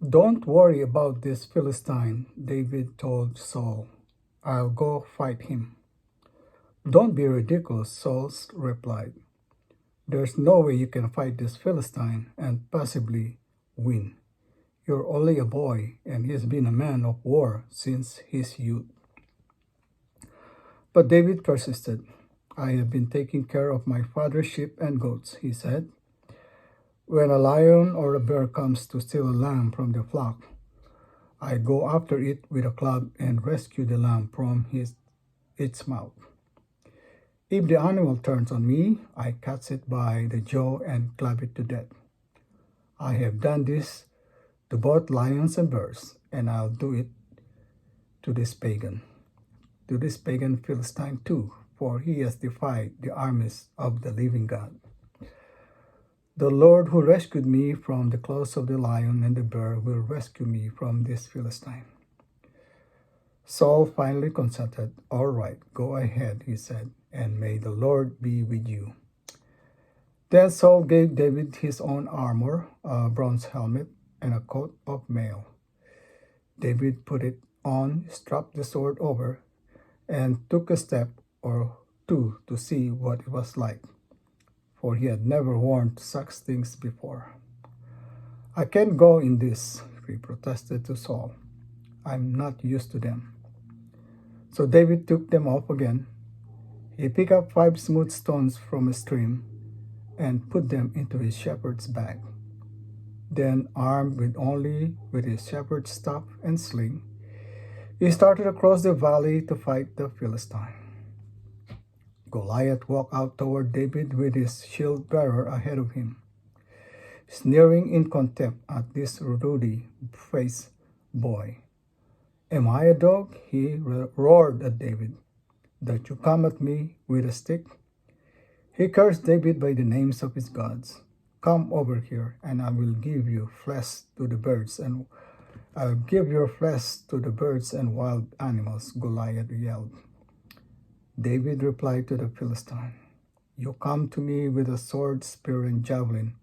Don't worry about this Philistine, David told Saul. I'll go fight him. Don't be ridiculous, Saul replied. There's no way you can fight this Philistine and possibly win. You're only a boy, and he's been a man of war since his youth. But David persisted. I have been taking care of my father's sheep and goats, he said. When a lion or a bear comes to steal a lamb from the flock, I go after it with a club and rescue the lamb from its mouth. If the animal turns on me, I catch it by the jaw and club it to death. I have done this to both lions and bears, and I'll do it to this pagan Philistine too, for he has defied the armies of the living God. The Lord who rescued me from the claws of the lion and the bear will rescue me from this Philistine. Saul finally consented. All right, go ahead, he said, and may the Lord be with you. Then Saul gave David his own armor, a bronze helmet, and a coat of mail. David put it on, strapped the sword over, and took a step or two to see what it was like, for he had never worn such things before. I can't go in this, he protested to Saul. I'm not used to them. So David took them off again. He picked up 5 smooth stones from a stream and put them into his shepherd's bag. Then, armed with his shepherd's staff and sling, he started across the valley to fight the Philistine. Goliath walked out toward David with his shield bearer ahead of him, sneering in contempt at this ruddy-faced boy. Am I a dog? He roared at David, that you come at me with a stick? He cursed David by the names of his gods. Come over here, and I will give you flesh to the birds, and I'll give your flesh to the birds and wild animals, Goliath yelled. David replied to the Philistine, You come to me with a sword, spear, and javelin,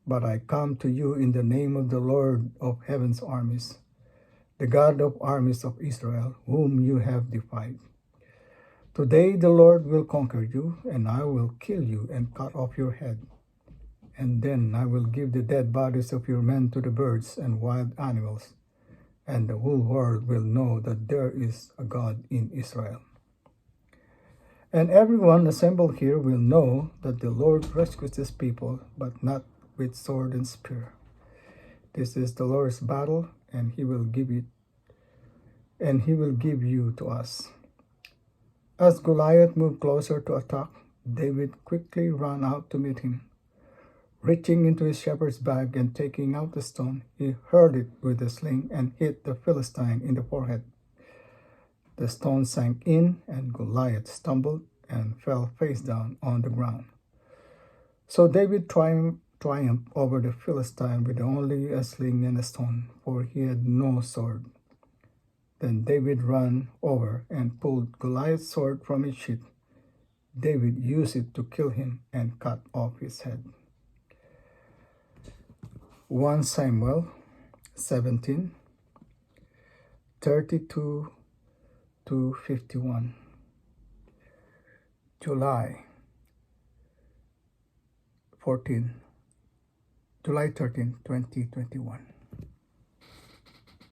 but I come to you in the name of the Lord of heaven's armies, the God of armies of Israel, whom you have defied. Today the Lord will conquer you, and I will kill you and cut off your head. And then I will give the dead bodies of your men to the birds and wild animals, and the whole world will know that there is a God in Israel. And everyone assembled here will know that the Lord rescues his people, but not with sword and spear. This is the Lord's battle, and he will give you to us. As Goliath moved closer to attack, David quickly ran out to meet him. Reaching into his shepherd's bag and taking out the stone, he hurled it with a sling and hit the Philistine in the forehead. The stone sank in, and Goliath stumbled and fell face down on the ground. So David triumphed over the Philistine with only a sling and a stone, for he had no sword. Then David ran over and pulled Goliath's sword from its sheath. David used it to kill him and cut off his head. 1 Samuel 17, 32 to 51. July 13, 2021.